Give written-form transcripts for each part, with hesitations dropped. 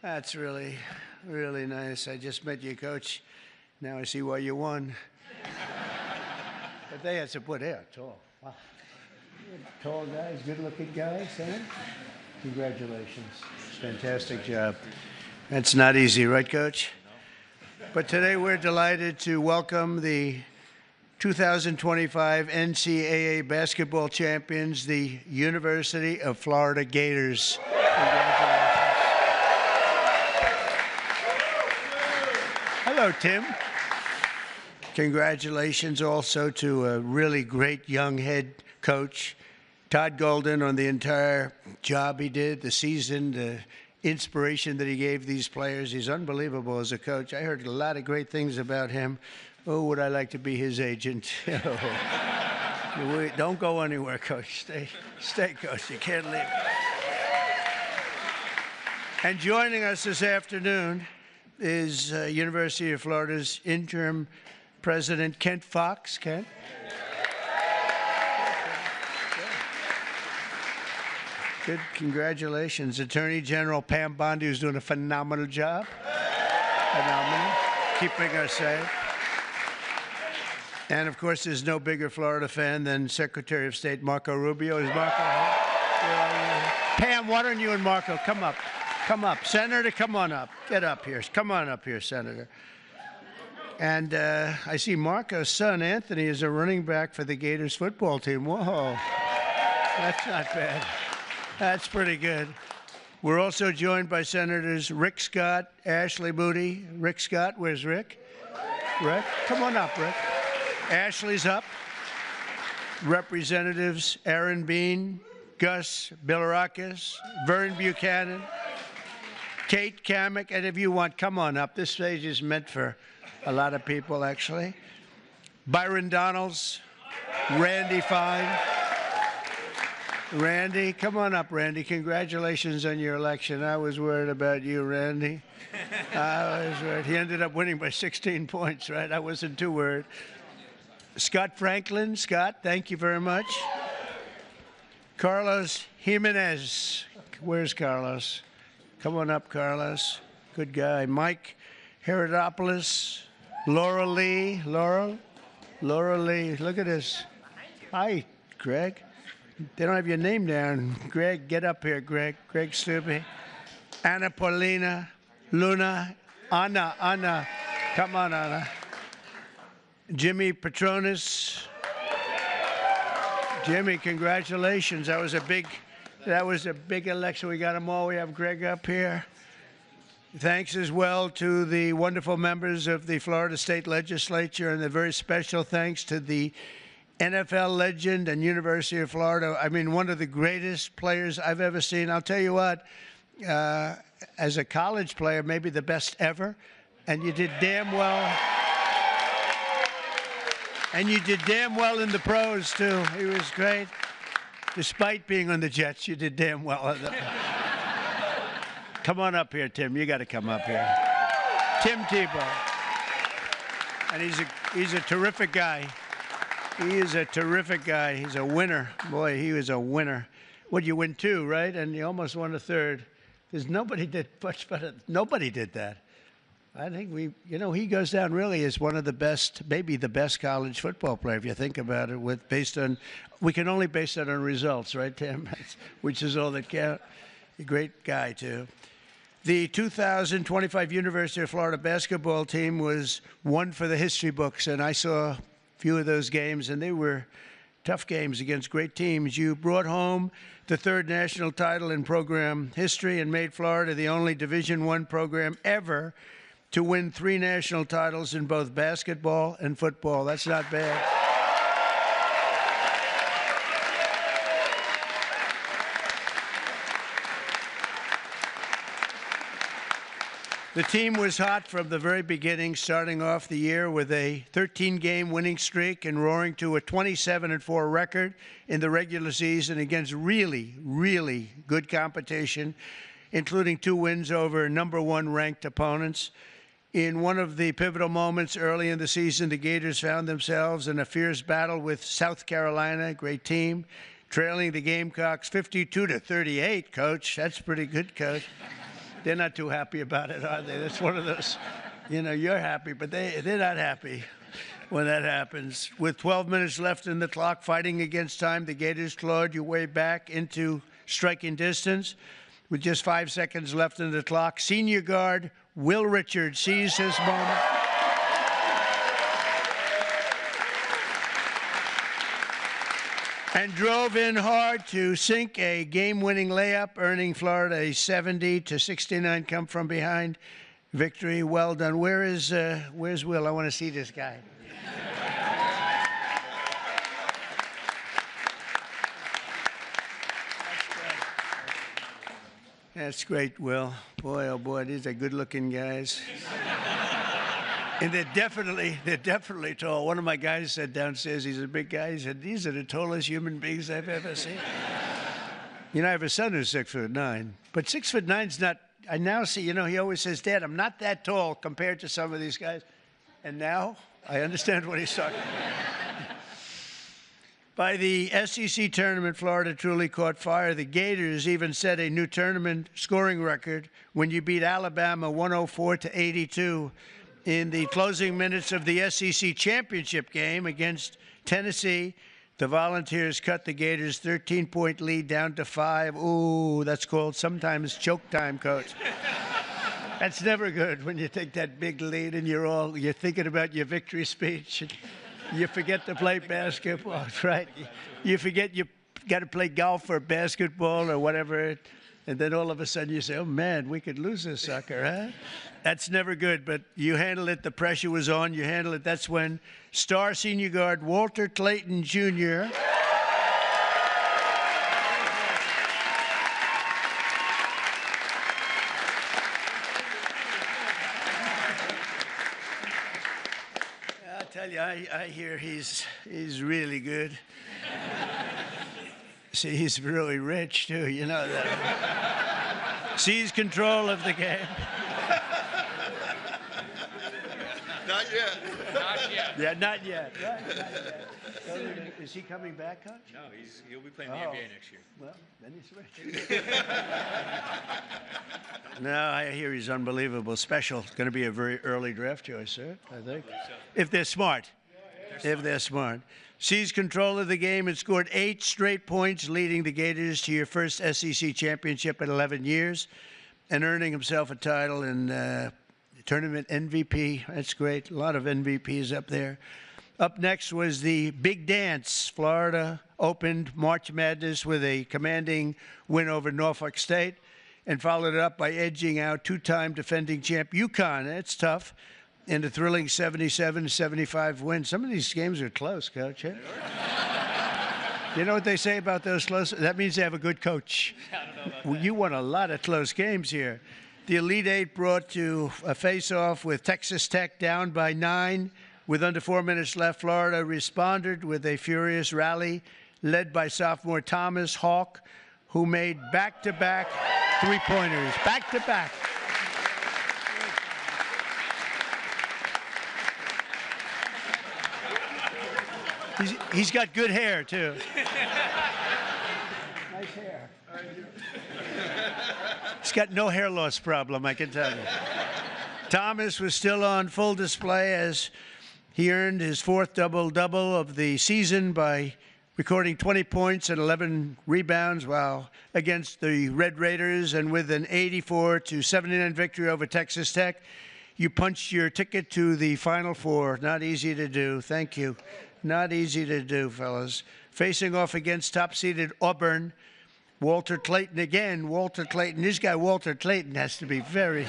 That's really, really nice. I just met you, Coach. Now I see why you won. But they had some good hair, tall. Wow. Tall guys, good-looking guys, huh? Congratulations. Fantastic job. That's not easy, right, Coach? But today we're delighted to welcome the 2025 NCAA basketball champions, the University of Florida Gators. Congratulations. Hello, Tim. Congratulations also to a really great young head coach, Todd Golden, on the entire job he did, the season, the inspiration that he gave these players. He's unbelievable as a coach. I heard a lot of great things about him. Oh, would I like to be his agent? Don't go anywhere, Coach. Stay, Coach. You can't leave. And joining us this afternoon is University of Florida's interim president, Kent Fox. Kent? Good. Congratulations. Attorney General Pam Bondi, who's doing a phenomenal job. Phenomenal. Keeping us safe. And, of course, there's no bigger Florida fan than Secretary of State Marco Rubio. Is Marco here? Pam, why don't you and Marco come up? Come up. Senator, come on up. Get up here. Come on up here, Senator. And I see Marco's son, Anthony, is a running back for the Gators football team. Whoa. That's not bad. That's pretty good. We're also joined by Senators Rick Scott, Ashley Moody. Rick Scott, where's Rick? Rick? Come on up, Rick. Ashley's up. Representatives Aaron Bean, Gus Bilirakis, Vern Buchanan, Kate Kamek, and if you want, come on up. This stage is meant for a lot of people, actually. Byron Donalds, Randy Fine. Randy, come on up, Randy. Congratulations on your election. I was worried about you, Randy. I was worried. He ended up winning by 16 points, right? I wasn't too worried. Scott Franklin. Scott, thank you very much. Carlos Jimenez. Where's Carlos? Come on up, Carlos. Good guy. Mike Herodopoulos. Laura Lee. Laura Lee. Look at this. Hi, Greg. They don't have your name down. Greg, get up here, Greg. Greg Stubbe. Anna Paulina. Luna. Anna. Come on, Anna. Jimmy Petronis. Jimmy, congratulations. That was a big election. We got them all. We have Greg up here. Thanks as well to the wonderful members of the Florida State Legislature, and a very special thanks to the NFL legend and University of Florida. I mean, one of the greatest players I've ever seen. I'll tell you what, as a college player, maybe the best ever, and you did damn well. And you did damn well in the pros, too. He was great. Despite being on the Jets, you did damn well. Come on up here, Tim. You got to come up here. Tim Tebow. And he's a terrific guy. He is a terrific guy. He's a winner. Boy, he was a winner. Well, you win 2, right? And you almost won a 3rd. There's nobody did much better. Nobody did that. I think he goes down really as one of the best, maybe the best college football player, if you think about it, we can only base that on results, right, Tim? Which is all that counts. A great guy, too. The 2025 University of Florida basketball team was one for the history books, and I saw a few of those games, and they were tough games against great teams. You brought home the 3rd national title in program history and made Florida the only Division I program ever to win 3 national titles in both basketball and football. That's not bad. The team was hot from the very beginning, starting off the year with a 13-game winning streak and roaring to a 27-4 record in the regular season against really, really good competition, including 2 wins over number 1 ranked opponents. In one of the pivotal moments early in the season, the Gators found themselves in a fierce battle with South Carolina, great team, trailing the Gamecocks 52-38, Coach. That's pretty good, Coach. They're not too happy about it, are they? That's one of those, you're happy, but they're not happy when that happens. With 12 minutes left in the clock, fighting against time, the Gators clawed your way back into striking distance. With just 5 seconds left in the clock, senior guard Will Richards seized his moment. And drove in hard to sink a game-winning layup, earning Florida a 70-69 come-from-behind victory. Well done. Where's Will? I want to see this guy. That's great, Will. Boy, oh boy, these are good-looking guys. And they're definitely tall. One of my guys said downstairs, he's a big guy, he said, these are the tallest human beings I've ever seen. I have a son who's 6'9", but 6'9's not, I now see, he always says, Dad, I'm not that tall compared to some of these guys. And now I understand what he's talking about. By the SEC tournament, Florida truly caught fire. The Gators even set a new tournament scoring record when you beat Alabama 104-82 in the closing minutes of the SEC championship game against Tennessee. The Volunteers cut the Gators' 13-point lead down to 5. Ooh, that's called sometimes choke time, Coach. That's never good when you take that big lead and you're thinking about your victory speech. And you forget to play basketball, right? You forget you got to play golf or basketball or whatever. And then all of a sudden you say, oh, man, we could lose this sucker, huh? That's never good, but you handle it. The pressure was on. You handle it. That's when star senior guard Walter Clayton, Jr. I'll tell you, I hear he's really good. See, he's really rich, too. You know that. Seize control of the game. Not yet. Not yet. Yeah, not yet. Right? Not yet. So, is he coming back, Coach? No, he'll be playing the NBA next year. Well, then he's rich. No, I hear he's unbelievable. Special. It's going to be a very early draft choice, sir, I think. If they're smart. If they're smart. Seized control of the game and scored 8 straight points, leading the Gators to your first SEC championship in 11 years and earning himself a title in tournament MVP. That's great. A lot of MVPs up there. Up next was the big dance. Florida opened March Madness with a commanding win over Norfolk State and followed it up by edging out two-time defending champ UConn. That's tough. In a thrilling 77-75 win. Some of these games are close, Coach. Eh? You know what they say about those close? That means they have a good coach. I don't know about that. You won a lot of close games here. The Elite Eight brought to a face-off with Texas Tech down by 9. With under 4 minutes left, Florida responded with a furious rally led by sophomore Thomas Hawk, who made back-to-back three-pointers. Back-to-back. He's got good hair, too. Nice hair. He's got no hair loss problem, I can tell you. Thomas was still on full display as he earned his 4th double-double of the season by recording 20 points and 11 rebounds against the Red Raiders, and with an 84-79 victory over Texas Tech. You punched your ticket to the Final Four. Not easy to do. Thank you. Not easy to do, fellas. Facing off against top-seeded Auburn, Walter Clayton again. Walter Clayton. This guy, Walter Clayton, has to be very...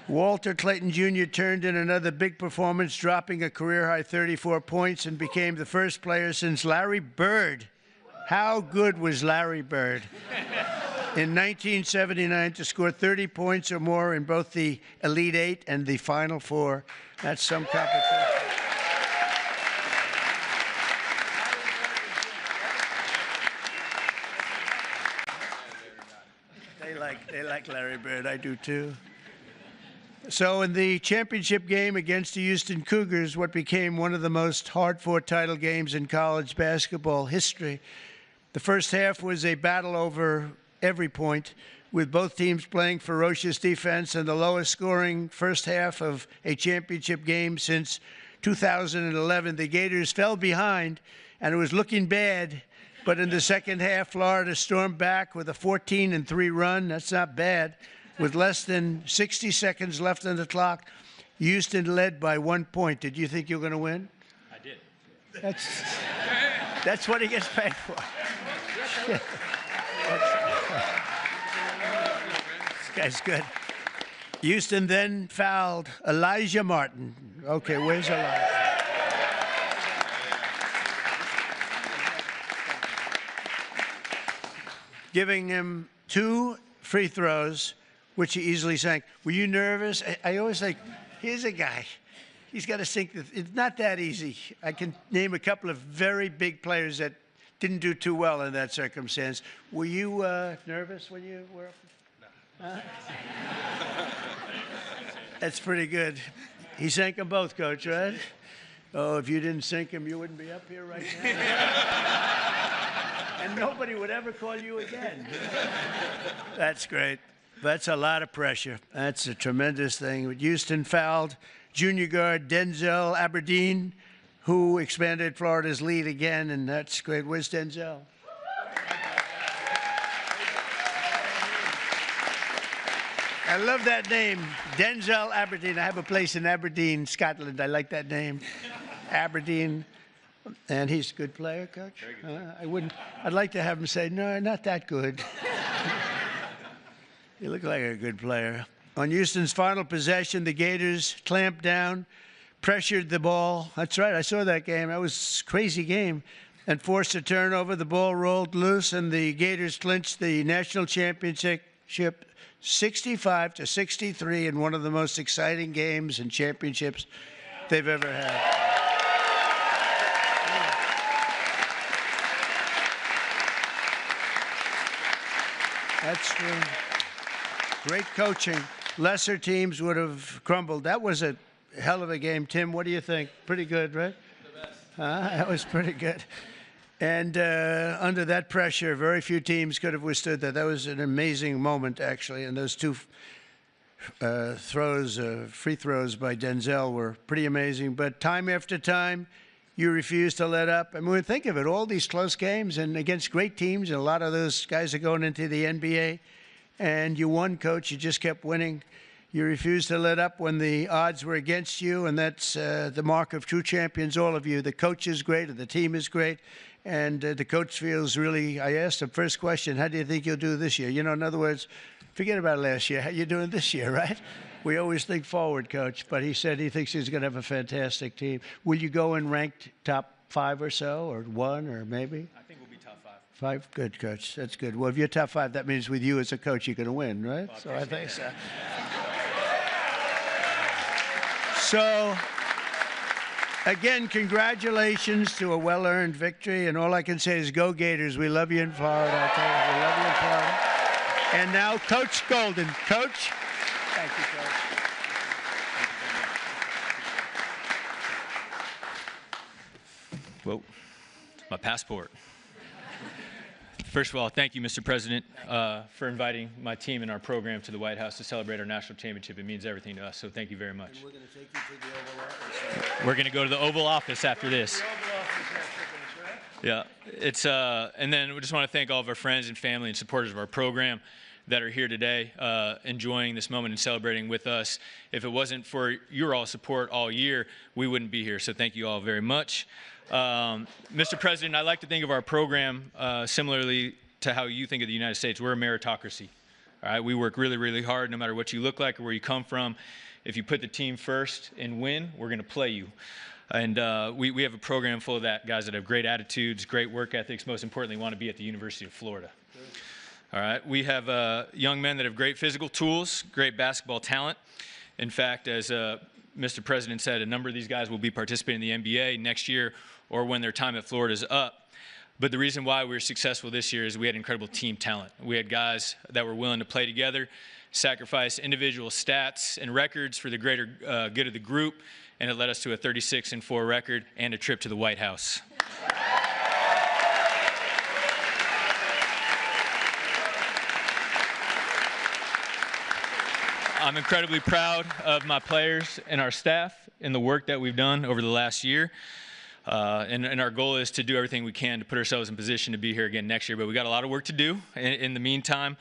Walter Clayton Jr. turned in another big performance, dropping a career-high 34 points and became the first player since Larry Bird. How good was Larry Bird? In 1979 to score 30 points or more in both the Elite Eight and the Final Four. That's some competition. They like Larry Bird. I do, too. So in the championship game against the Houston Cougars, what became one of the most hard-fought title games in college basketball history, the first half was a battle over every point, with both teams playing ferocious defense and the lowest scoring first half of a championship game since 2011. The Gators fell behind, and it was looking bad. But in the second half, Florida stormed back with a 14-3 run. That's not bad. With less than 60 seconds left on the clock, Houston led by 1 point. Did you think you were going to win? I did. That's what he gets paid for. This guy's good. Houston then fouled Elijah Martin. Okay, where's Elijah? Giving him 2 free throws, which he easily sank. Were you nervous? I always think, here's a guy. He's got to sink. It's not that easy. I can name a couple of very big players that didn't do too well in that circumstance. Were you nervous when you were up? That's pretty good. He sank them both, Coach, right? Oh, if you didn't sink him, you wouldn't be up here right now. And nobody would ever call you again. That's great. That's a lot of pressure. That's a tremendous thing. Houston fouled junior guard Denzel Aberdeen, who expanded Florida's lead again, and that's great. Where's Denzel? I love that name, Denzel Aberdeen. I have a place in Aberdeen, Scotland. I like that name, Aberdeen. And he's a good player, Coach? I'd like to have him say, no, not that good. You look like a good player. On Houston's final possession, the Gators clamped down, pressured the ball. That's right, I saw that game. That was a crazy game. And forced a turnover. The ball rolled loose, and the Gators clinched the national championship 65-63 in one of the most exciting games and championships they've ever had. That's true. Great coaching. Lesser teams would have crumbled. That was a hell of a game. Tim, what do you think? Pretty good, right? The best. That was pretty good. And under that pressure, very few teams could have withstood that. That was an amazing moment, actually. And those 2 free throws by Denzel were pretty amazing. But time after time, you refuse to let up. I mean, think of it, all these close games and against great teams, and a lot of those guys are going into the NBA. And you won, Coach. You just kept winning. You refused to let up when the odds were against you, and that's the mark of true champions, all of you. The coach is great, and the team is great, and the coach feels really, I asked him, first question, how do you think you'll do this year? You know, in other words, forget about last year. How you doing this year, right? We always think forward, Coach, but he said he thinks he's going to have a fantastic team. Will you go in ranked top 5 or so, or 1, or maybe? I think we'll be top 5. 5? Good, Coach. That's good. Well, if you're top 5, that means with you as a coach, you're going to win, right? Well, so I think so. So, again, congratulations to a well-earned victory. And all I can say is go Gators. We love you in Florida. I tell you, we love you in Florida. And now, Coach Golden. Coach. Thank you, Coach. Whoa, my passport. First of all, thank you, Mr. President, for inviting my team and our program to the White House to celebrate our national championship. It means everything to us, so thank you very much. And we're going to take you to the Oval Office. We're going to go to the Oval Office after this. The Oval Office after this, right? Yeah, it's and then we just want to thank all of our friends and family and supporters of our program that are here today, enjoying this moment and celebrating with us. If it wasn't for your all support all year, we wouldn't be here. So thank you all very much. Mr. President, I like to think of our program similarly to how you think of the United States. We're a meritocracy. All right, we work really, really hard, no matter what you look like or where you come from. If you put the team first and win, we're going to play you. And we have a program full of that, guys that have great attitudes, great work ethics, most importantly, want to be at the University of Florida. All right, we have young men that have great physical tools, great basketball talent. In fact, as Mr. President said, a number of these guys will be participating in the NBA next year or when their time at Florida is up. But the reason why we were successful this year is we had incredible team talent. We had guys that were willing to play together, sacrifice individual stats and records for the greater good of the group, and it led us to a 36-4 record and a trip to the White House. I'm incredibly proud of my players and our staff and the work that we've done over the last year. And our goal is to do everything we can to put ourselves in position to be here again next year. But we got a lot of work to do in the meantime.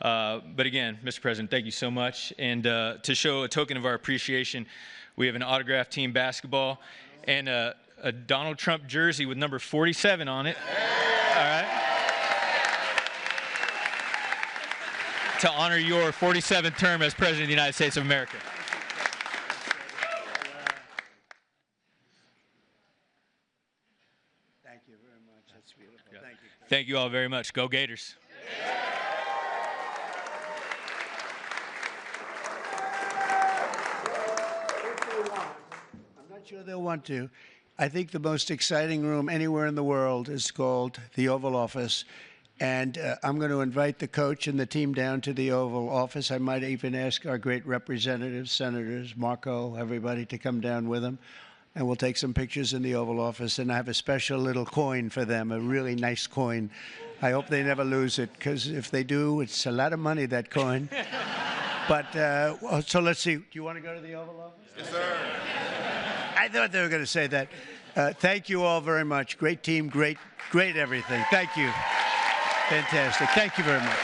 But again, Mr. President, thank you so much. And to show a token of our appreciation, we have an autographed team basketball and a Donald Trump jersey with number 47 on it. All right. To honor your 47th term as President of the United States of America. Thank you very much. That's beautiful. Yeah. Thank you. Thank you all very much. Go Gators. I'm not sure they'll want to. I think the most exciting room anywhere in the world is called the Oval Office. And I'm going to invite the coach and the team down to the Oval Office. I might even ask our great representatives, senators, Marco, everybody to come down with them. And we'll take some pictures in the Oval Office. And I have a special little coin for them, a really nice coin. I hope they never lose it, because if they do, it's a lot of money, that coin. But so let's see. Do you want to go to the Oval Office? Yes, sir. I thought they were going to say that. Thank you all very much. Great team, great everything. Thank you. Fantastic. Thank you very much.